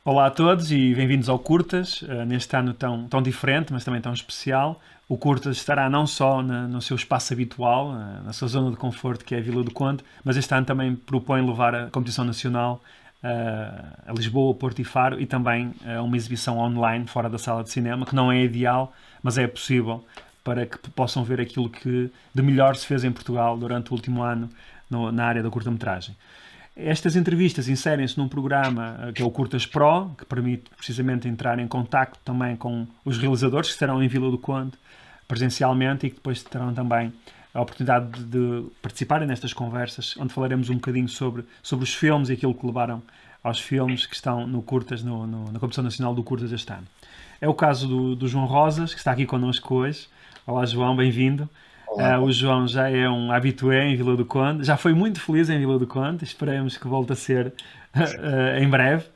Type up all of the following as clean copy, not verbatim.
Olá a todos e bem-vindos ao Curtas, neste ano tão diferente, mas também tão especial. O Curtas estará não só no seu espaço habitual, na sua zona de conforto, que é a Vila do Conde, mas este ano também propõe levar a competição nacional a Lisboa, Porto e Faro, e também uma exibição online fora da sala de cinema, que não é ideal, mas é possível, para que possam ver aquilo que de melhor se fez em Portugal durante o último ano na área da curta-metragem. Estas entrevistas inserem-se num programa que é o Curtas Pro, que permite precisamente entrar em contacto também com os realizadores que estarão em Vila do Conde presencialmente e que depois terão também a oportunidade de participarem nestas conversas, onde falaremos um bocadinho sobre os filmes e aquilo que levaram aos filmes que estão no Curtas, na Competição Nacional do Curtas este ano. É o caso do João Rosas, que está aqui connosco hoje. Olá João, bem-vindo. Olá. O João já é um habitué em Vila do Conde, já foi muito feliz em Vila do Conde, esperemos que volte a ser em breve.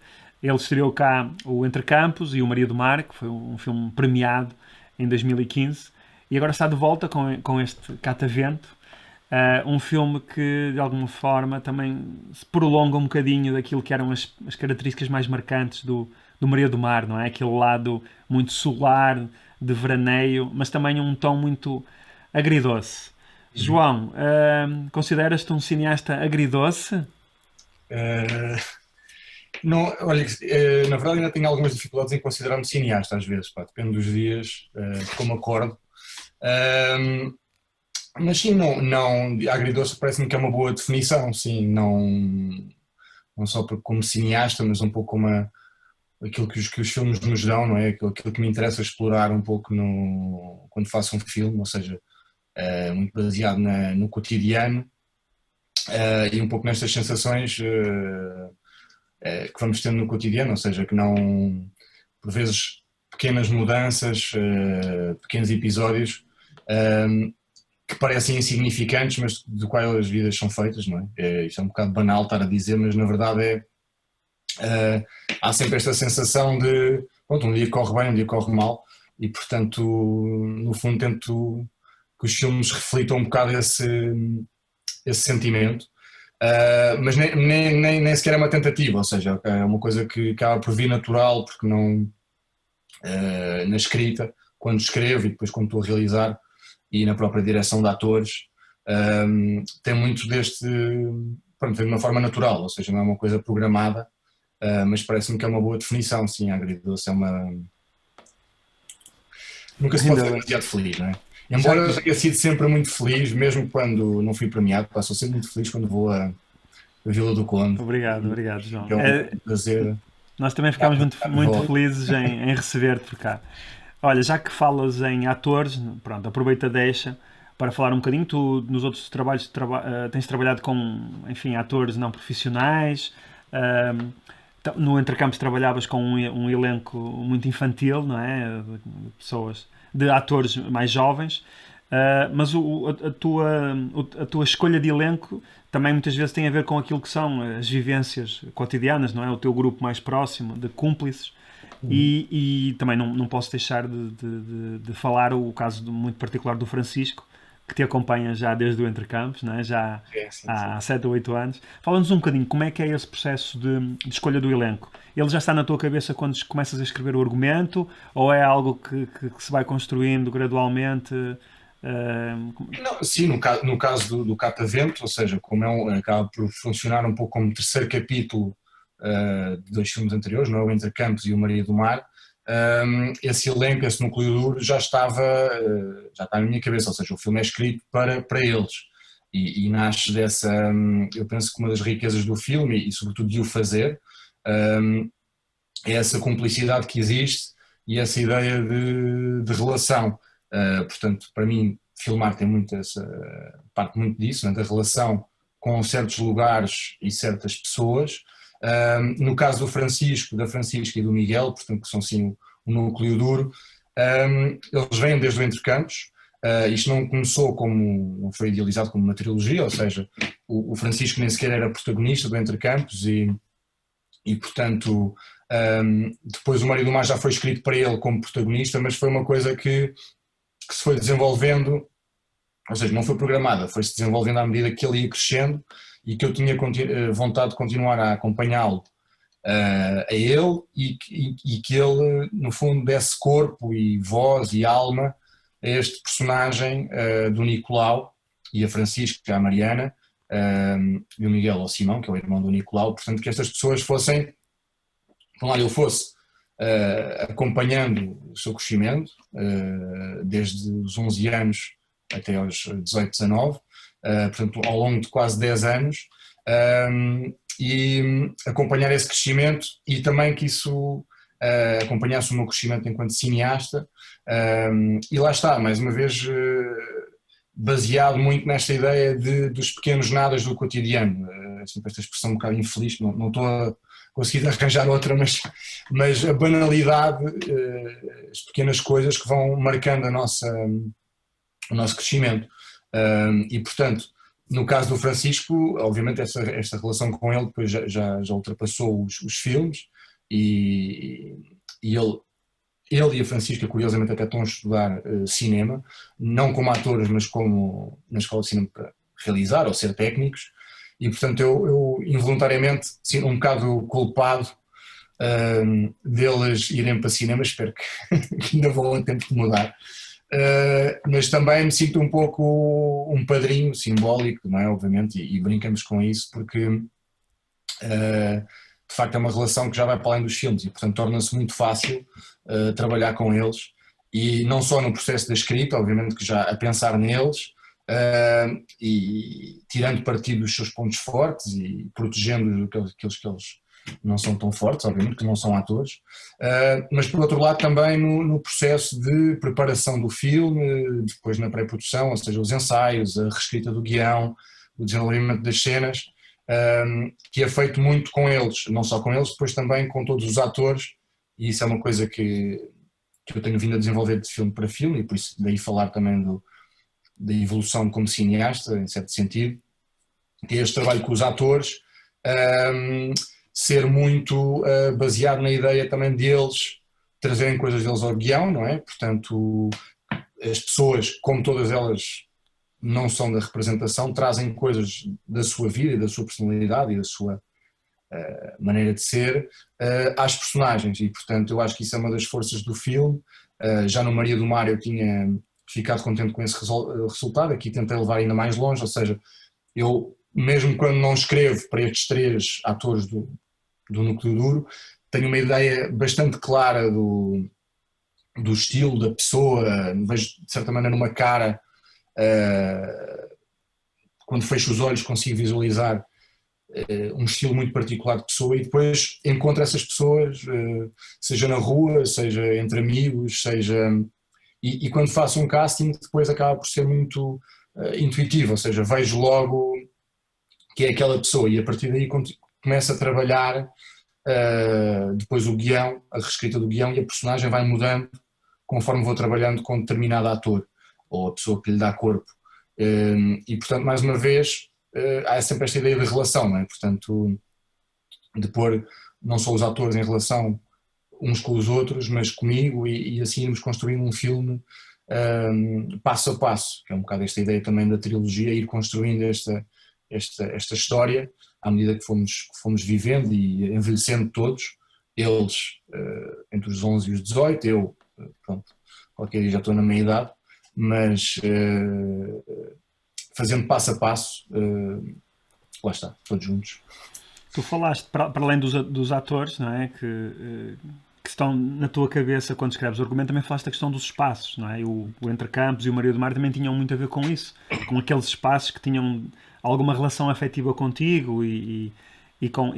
Ele estreou cá o Entre Campos e o Maria do Mar, que foi um filme premiado em 2015, e agora está de volta com este Catavento, um filme que de alguma forma também se prolonga um bocadinho daquilo que eram as características mais marcantes do Maria do Mar, não é? Aquele lado muito solar, de veraneio, mas também um tom muito agridoce. Uhum. João, consideras-te um cineasta agridoce? Eh, não, olha, na verdade ainda tenho algumas dificuldades em considerar-me cineasta às vezes, pá, depende dos dias, de como acordo. Ehm, mas sim, não, agridoce parece-me que é uma boa definição, sim, não só como cineasta, mas um pouco como aquilo que os filmes nos dão, não é? Aquilo que me interessa explorar um pouco quando faço um filme, ou seja, muito baseado no cotidiano, e um pouco nestas sensações que vamos tendo no cotidiano, ou seja, que não, por vezes, pequenas mudanças, pequenos episódios que parecem insignificantes, mas do qual as vidas são feitas, não é? Isto é um bocado banal estar a dizer, mas na verdade há sempre esta sensação de, pronto, um dia corre bem, um dia corre mal, e portanto, no fundo, tento que os filmes reflitam um bocado esse sentimento. Mas nem sequer é uma tentativa, ou seja, é uma coisa que acaba por vir natural, porque não, na escrita, quando escrevo e depois quando estou a realizar, e na própria direção de atores, tem muito pronto, vem de uma forma natural, ou seja, não é uma coisa programada, mas parece-me que é uma boa definição, sim, a agridoce é uma... Nunca se pode Ainda ser bem. demasiado feliz, não é? Já, Embora eu tenha sido sempre muito feliz, mesmo quando não fui premiado, sou sempre muito feliz quando vou a Vila do Conde, obrigado, João. que é um prazer. Nós também ficámos muito felizes em receber-te por cá. Olha, já que falas em atores, pronto, aproveita deixa para falar um bocadinho. Tu, nos outros trabalhos, tens trabalhado com, enfim, atores não profissionais. No Entrecampos trabalhavas com um elenco muito infantil, não é? De pessoas, de atores mais jovens. Mas a tua escolha de elenco também muitas vezes tem a ver com aquilo que são as vivências cotidianas, não é? O teu grupo mais próximo, de cúmplices. Uhum. E também não posso deixar de falar o caso muito particular do Francisco, que te acompanha já desde o Entre Campos, não é? Já É, sim, sim. há 7 ou 8 anos. Fala-nos um bocadinho como é que é esse processo de escolha do elenco. Ele já está na tua cabeça quando começas a escrever o argumento ou é algo que se vai construindo gradualmente? Não, sim, no caso do Catavento, ou seja, como acaba por funcionar um pouco como terceiro capítulo de dois filmes anteriores, não é? O Entre Campos e o Maria do Mar, esse elenco, esse núcleo duro já está na minha cabeça, ou seja, o filme é escrito para eles e nasce eu penso que uma das riquezas do filme e sobretudo de o fazer, é essa cumplicidade que existe e essa ideia de relação. Portanto, para mim, filmar tem muito essa parte muito disso, né, da relação com certos lugares e certas pessoas. No caso do Francisco, da Francisca e do Miguel, portanto, que são sim o núcleo duro, eles vêm desde o Entre Campos. Isto não começou não foi idealizado como uma trilogia, ou seja, o Francisco nem sequer era protagonista do Entre Campos e portanto, depois o Mário do Mar já foi escrito para ele como protagonista, mas foi uma coisa que se foi desenvolvendo, ou seja, não foi programada, foi-se desenvolvendo à medida que ele ia crescendo e que eu tinha vontade de continuar a acompanhá-lo a ele e que ele, no fundo, desse corpo e voz e alma a este personagem do Nicolau e a Francisca, a Mariana, e o Miguel ao Simão, que é o irmão do Nicolau, portanto que estas pessoas fossem, por um lado eu fosse acompanhando o seu crescimento, desde os 11 anos até aos 18, 19, portanto ao longo de quase 10 anos, e acompanhar esse crescimento e também que isso acompanhasse o meu crescimento enquanto cineasta, e lá está, mais uma vez baseado muito nesta ideia dos pequenos nadas do cotidiano, sempre esta expressão um bocado infeliz, não estou a conseguir arranjar outra, mas a banalidade, as pequenas coisas que vão marcando o nosso crescimento, e portanto no caso do Francisco, obviamente esta relação com ele depois já ultrapassou os filmes, e ele e a Francisca, curiosamente, até estão a estudar cinema, não como atores, mas como na escola de cinema para realizar ou ser técnicos, e portanto eu involuntariamente sinto um bocado culpado deles irem para cinema, espero que ainda vão a tempo de mudar. Mas também me sinto um pouco um padrinho simbólico, não é? Obviamente, e brincamos com isso porque de facto é uma relação que já vai para além dos filmes e portanto torna-se muito fácil trabalhar com eles, e não só no processo da escrita, obviamente que já a pensar neles e tirando partido dos seus pontos fortes e protegendo aqueles que eles não são tão fortes, obviamente que não são atores, mas por outro lado também no processo de preparação do filme, depois na pré-produção, ou seja, os ensaios, a reescrita do guião, o desenvolvimento das cenas, que é feito muito com eles, não só com eles, depois também com todos os atores, e isso é uma coisa que eu tenho vindo a desenvolver de filme para filme, e por isso daí falar também da evolução como cineasta, em certo sentido, que é este trabalho com os atores, ser muito baseado na ideia também deles trazerem coisas deles ao guião, não é? Portanto, as pessoas, como todas elas não são da representação, trazem coisas da sua vida e da sua personalidade e da sua maneira de ser às personagens, e portanto eu acho que isso é uma das forças do filme. Já no Maria do Mar eu tinha ficado contente com esse resultado, aqui tentei levar ainda mais longe, ou seja, eu mesmo quando não escrevo para estes 3 atores do núcleo duro, tenho uma ideia bastante clara do estilo da pessoa, vejo de certa maneira numa cara, quando fecho os olhos consigo visualizar um estilo muito particular de pessoa, e depois encontro essas pessoas, seja na rua, seja entre amigos, seja... E quando faço um casting depois acaba por ser muito intuitivo, ou seja, vejo logo que é aquela pessoa, e a partir daí começo a trabalhar depois o guião, a reescrita do guião, e a personagem vai mudando conforme vou trabalhando com determinado ator ou a pessoa que lhe dá corpo, e portanto mais uma vez há sempre esta ideia de relação, não é? Portanto, de pôr não só os atores em relação uns com os outros, mas comigo, e assim irmos construindo um filme passo a passo, que é um bocado esta ideia também da trilogia, ir construindo esta história à medida que fomos vivendo e envelhecendo todos, eles entre os 11 e os 18, eu, pronto, qualquer dia já estou na meia idade, mas fazendo passo a passo, lá está, todos juntos. Tu falaste, para além dos atores, não é, que estão na tua cabeça quando escreves o argumento, também falaste da questão dos espaços, não é? O Entre Campos e o Maria do Mar também tinham muito a ver com isso, com aqueles espaços que tinham alguma relação afetiva contigo e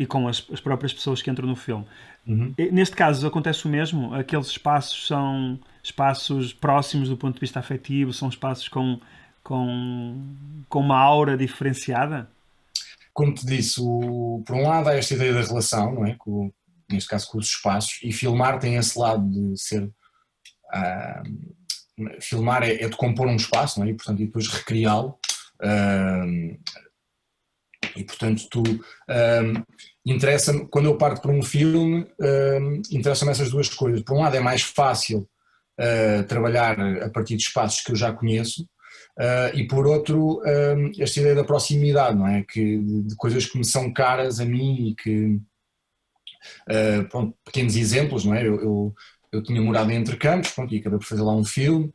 com as próprias pessoas que entram no filme. Uhum. Neste caso acontece o mesmo? Aqueles espaços são espaços próximos do ponto de vista afetivo, são espaços com uma aura diferenciada? Como te disse, por um lado há esta ideia da relação, não é? Neste caso com os espaços, e filmar tem esse lado de ser... filmar é de compor um espaço, não é? E portanto e depois recriá-lo, e portanto interessa-me, quando eu parto para um filme, interessam-me essas duas coisas. Por um lado é mais fácil trabalhar a partir de espaços que eu já conheço, e por outro esta ideia da proximidade, não é? De coisas que me são caras a mim e que Pronto, pequenos exemplos, não é? Eu tinha morado em Entrecampos, pronto, e acabei por fazer lá um filme,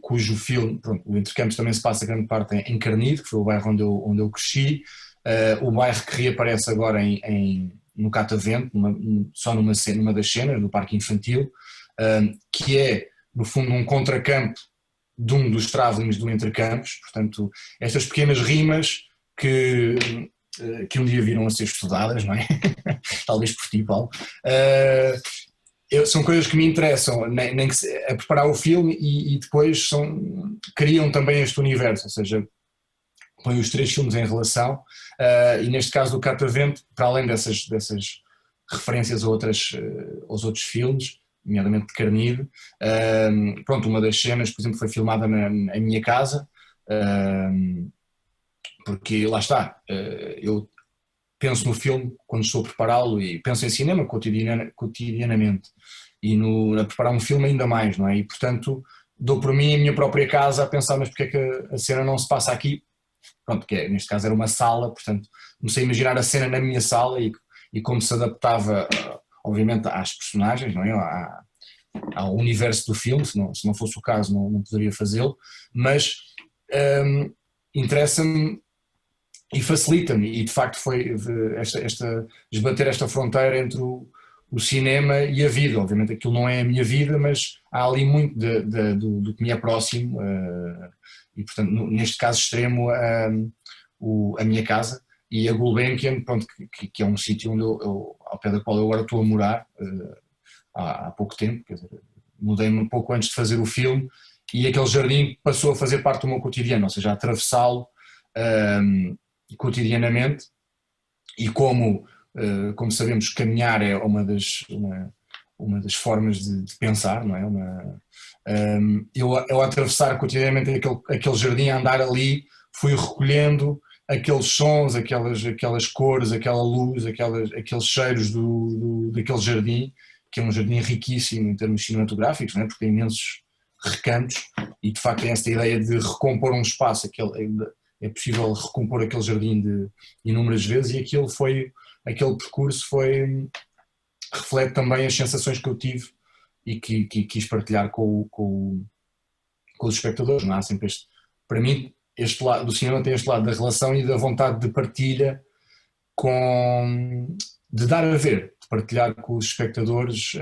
cujo filme, pronto, o Entrecampos também se passa grande parte em Carnide, que foi o bairro onde eu cresci, o bairro que reaparece agora no Catavento, só numa das cenas, do Parque Infantil, que é, no fundo, um contracampo de um dos travelings do Entrecampos, portanto, estas pequenas rimas que um dia viram a ser estudadas, não é? Talvez por ti, Paulo. São coisas que me interessam, nem que a preparar o filme e depois criam também este universo, ou seja, põe os 3 filmes em relação, e neste caso do Catavento, para além dessas referências aos outros filmes, nomeadamente de Carnide, pronto, uma das cenas, por exemplo, foi filmada na minha casa, porque lá está, eu penso no filme quando estou a prepará-lo e penso em cinema cotidianamente e a preparar um filme ainda mais, não é? E portanto dou por mim a minha própria casa a pensar, mas porque é que a cena não se passa aqui? Pronto, que neste caso era uma sala, portanto comecei a imaginar a cena na minha sala e como se adaptava, obviamente, às personagens, não é? Ao universo do filme, se não fosse o caso não poderia fazê-lo, mas interessa-me e facilita-me, e de facto foi esbater esta fronteira entre o cinema e a vida. Obviamente aquilo não é a minha vida, mas há ali muito do que me é próximo, e portanto neste caso extremo a minha casa e a Gulbenkian, pronto, que é um sítio onde ao pé da qual eu agora estou a morar há pouco tempo, quer dizer, mudei-me um pouco antes de fazer o filme e aquele jardim passou a fazer parte do meu cotidiano, ou seja, a atravessá-lo cotidianamente, e como sabemos, caminhar é uma das formas de pensar, não é? Eu atravessar cotidianamente aquele jardim, a andar ali, fui recolhendo aqueles sons, aquelas cores, aquela luz, aqueles cheiros daquele jardim, que é um jardim riquíssimo em termos cinematográficos, não é? Porque tem imensos recantos e de facto tem esta ideia de recompor um espaço, é possível recompor aquele jardim de inúmeras vezes, e aquele percurso reflete também as sensações que eu tive e que quis partilhar com os espectadores, não há sempre para mim, este lado do cinema tem este lado da relação e da vontade de partilha, de dar a ver, de partilhar com os espectadores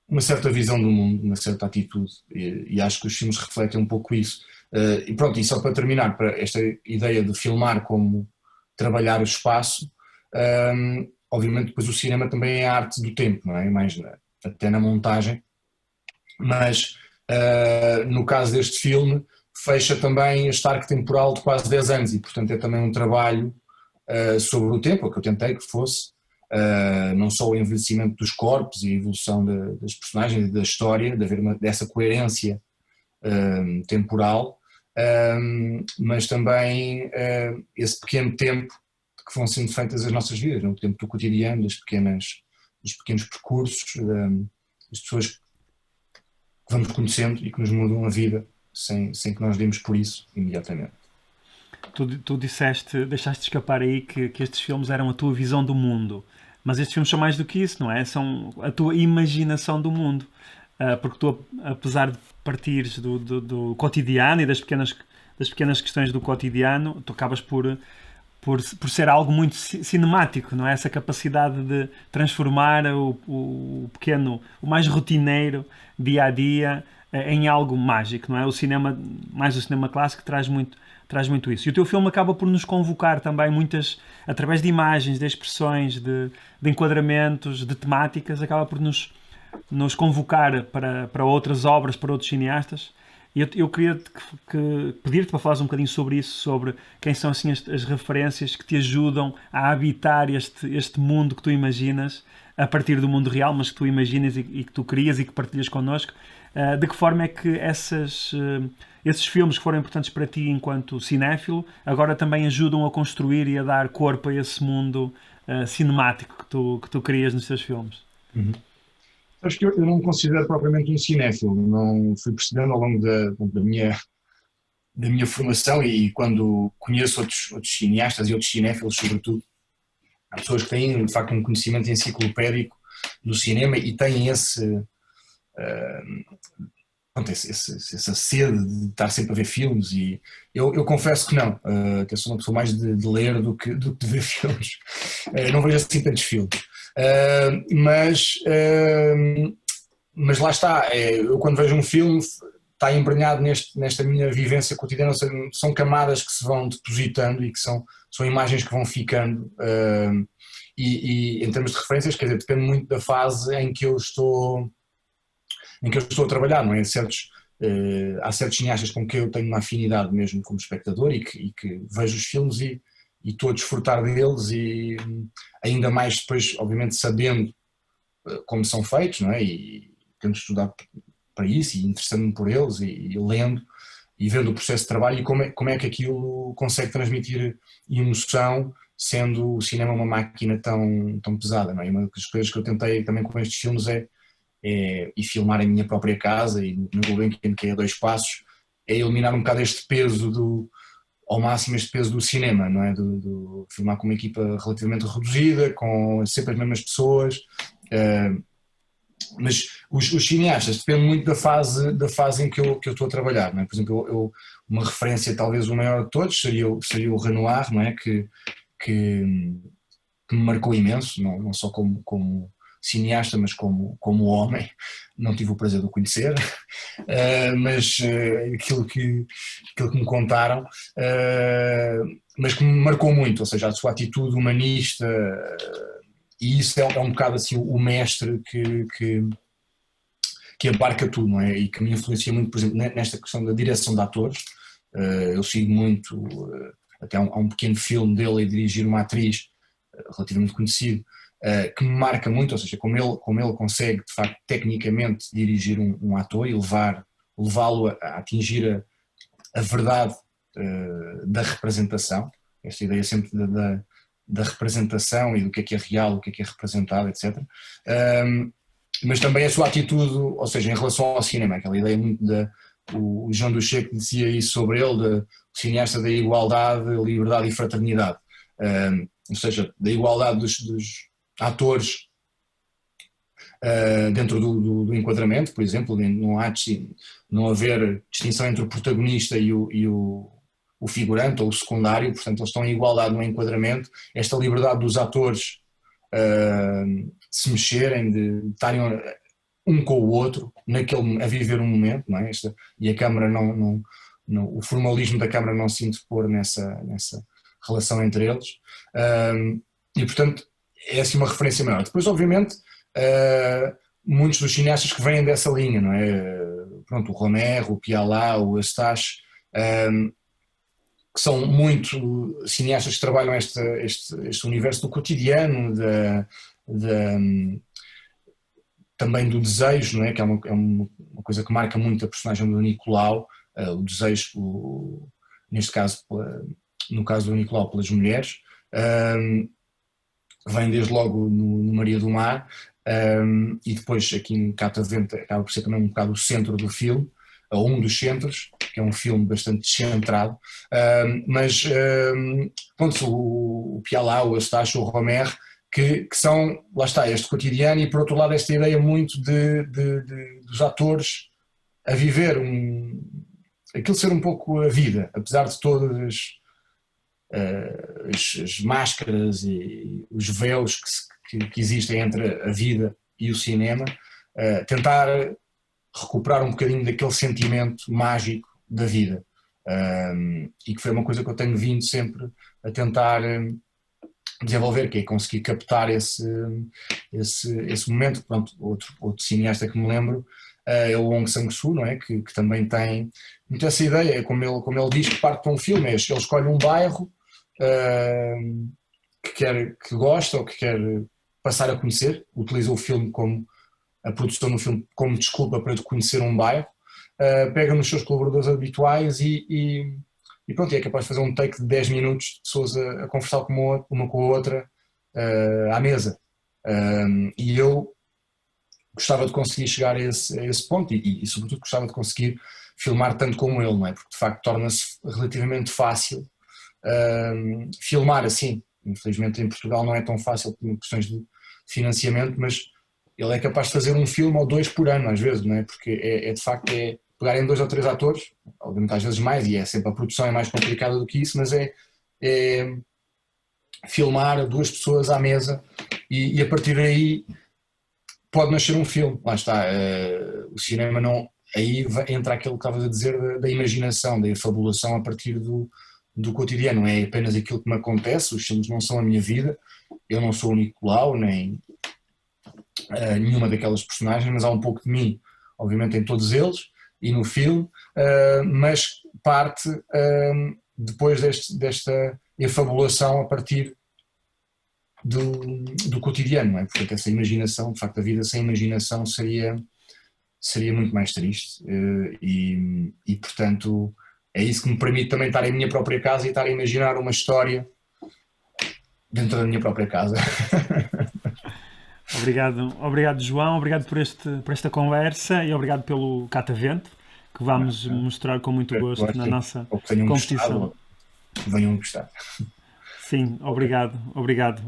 uma certa visão do mundo, uma certa atitude, e acho que os filmes refletem um pouco isso. E pronto, e só para terminar, para esta ideia de filmar como trabalhar o espaço, obviamente depois o cinema também é a arte do tempo, não é? Mais até na montagem, mas no caso deste filme fecha também este arco temporal de quase 10 anos e portanto é também um trabalho sobre o tempo, que eu tentei que fosse, não só o envelhecimento dos corpos e a evolução das personagens e da história, de haver dessa coerência temporal, mas também esse pequeno tempo que vão sendo feitas as nossas vidas, o tempo do cotidiano, dos pequenos percursos, das pessoas que vamos conhecendo e que nos mudam a vida sem que nós demos por isso imediatamente. Tu deixaste escapar aí que estes filmes eram a tua visão do mundo, mas estes filmes são mais do que isso, não é? São a tua imaginação do mundo, porque tu, apesar de partires do cotidiano e das pequenas questões do cotidiano, tu acabas por ser algo muito cinemático, não é? Essa capacidade de transformar o pequeno, o mais rotineiro, dia a dia, em algo mágico, não é? O cinema, mais o cinema clássico, traz muito isso. E o teu filme acaba por nos convocar também através de imagens, de expressões, de enquadramentos, de temáticas, acaba por nos convocar para outras obras, para outros cineastas. E eu queria pedir-te para falares um bocadinho sobre isso, sobre quem são assim as referências que te ajudam a habitar este mundo que tu imaginas, a partir do mundo real, mas que tu imaginas e que tu crias e que partilhas connosco. De que forma é que esses filmes que foram importantes para ti enquanto cinéfilo agora também ajudam a construir e a dar corpo a esse mundo cinemático que tu crias nos teus filmes? Uhum. Acho que eu não me considero propriamente um cinéfilo, não fui percebendo ao longo da minha da minha formação e quando conheço outros cineastas e outros cinéfilos, sobretudo, há pessoas que têm, de facto, um conhecimento enciclopédico do cinema e têm pronto, essa sede de estar sempre a ver filmes e eu confesso que não, que eu sou uma pessoa mais de ler do que de ver filmes. Não vejo assim tantos filmes. Mas lá está, eu quando vejo um filme está embrenhado nesta minha vivência cotidiana, ou seja, são camadas que se vão depositando e que são imagens que vão ficando e em termos de referências, quer dizer, depende muito da fase em que eu estou a trabalhar, não é? Há certos cineastas com que eu tenho uma afinidade mesmo como espectador e que vejo os filmes e estou a desfrutar deles e ainda mais depois, obviamente, sabendo como são feitos, não é? E tento estudar para isso e interessando-me por eles e lendo e vendo o processo de trabalho e como é que aquilo consegue transmitir emoção sendo o cinema uma máquina tão pesada, não é? E uma das coisas que eu tentei também com estes filmes e filmar em minha própria casa e no Gulbenkian, que é a 2 passos, é eliminar um bocado este peso ao máximo este peso do cinema, não é? Do filmar com uma equipa relativamente reduzida, com sempre as mesmas pessoas, mas os cineastas depende muito da fase em que eu estou a trabalhar, não é? Por exemplo, uma referência talvez o maior de todos seria o Renoir, não é? Que me marcou imenso, não só como cineasta, mas como homem. Não tive o prazer de o conhecer, mas aquilo que me contaram, mas que me marcou muito, ou seja, a sua atitude humanista, e isso é um bocado assim o mestre que abarca tudo, não é? E que me influencia muito, por exemplo, nesta questão da direção de atores. Eu sigo muito, até há um pequeno filme dele a dirigir uma atriz relativamente conhecido, que me marca muito, ou seja, como ele consegue, de facto, tecnicamente dirigir um ator e levá-lo a atingir a verdade da representação, esta ideia sempre da representação e do que é real, o que é representado, etc. Mas também a sua atitude, ou seja, em relação ao cinema, aquela ideia muito o João Ducheque dizia isso sobre ele, o cineasta da igualdade, liberdade e fraternidade, ou seja, da igualdade dos atores dentro do enquadramento, por exemplo, não haver distinção entre o protagonista e o figurante ou o secundário, portanto eles estão em igualdade no enquadramento, esta liberdade dos atores se mexerem, de estarem um com o outro, a viver um momento, não é? E a câmara o formalismo da câmara não se interpor nessa relação entre eles, e portanto é assim uma referência maior. Depois, obviamente, muitos dos cineastas que vêm dessa linha, não é? Pronto, o Romero, o Pialá, o Eustache, que são muito cineastas que trabalham este universo do cotidiano, também do desejo, não é? Que é uma coisa que marca muito a personagem do Nicolau, o desejo, neste caso, no caso do Nicolau, pelas mulheres, vem desde logo no Maria do Mar, e depois aqui em Catavento acaba por ser também um bocado o centro do filme, ou um dos centros, que é um filme bastante descentrado, mas pronto, o Pialá, o Eustache, o Romero, que são, lá está, este cotidiano e por outro lado esta ideia muito dos atores a viver aquilo ser um pouco a vida, apesar de todas as máscaras e os véus que existem entre a vida e o cinema, tentar recuperar um bocadinho daquele sentimento mágico da vida, e que foi uma coisa que eu tenho vindo sempre a tentar desenvolver, que é conseguir captar esse momento. Pronto, outro cineasta que me lembro é o Aung San Suu, não é? Que também tem muito essa ideia, como ele diz que parte para um filme, ele escolhe um bairro que gosta ou que quer passar a conhecer, utiliza o filme a produção do filme como desculpa para conhecer um bairro, pega nos seus colaboradores habituais e pronto, é capaz de fazer um take de 10 minutos de pessoas a conversar uma com a outra à mesa. E eu gostava de conseguir chegar a esse ponto e sobretudo gostava de conseguir filmar tanto como ele, não é? Porque de facto torna-se relativamente fácil filmar assim. Infelizmente em Portugal não é tão fácil por questões de financiamento, mas ele é capaz de fazer um filme ou 2 por ano às vezes, não é? Porque de facto pegarem 2 ou 3 atores, obviamente às vezes mais, e sempre a produção é mais complicada do que isso, mas é filmar 2 pessoas à mesa e a partir daí pode nascer um filme. Lá está, o cinema não. Aí entra aquilo que estavas a dizer da imaginação, da fabulação a partir do cotidiano. Não é apenas aquilo que me acontece, os filmes não são a minha vida, eu não sou o Nicolau, nem nenhuma daquelas personagens, mas há um pouco de mim, obviamente, em todos eles e no filme, mas parte depois desta efabulação a partir do cotidiano, não é? Portanto, essa imaginação, de facto, a vida sem imaginação seria muito mais triste e, portanto, é isso que me permite também estar em minha própria casa e estar a imaginar uma história dentro da minha própria casa. Obrigado João, obrigado por esta conversa e obrigado pelo Catavento, que vamos mostrar com muito gosto na nossa competição. Venham gostar. Sim, obrigado.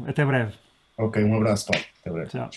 Até breve. Ok, um abraço, Paulo. Até breve. Tchau.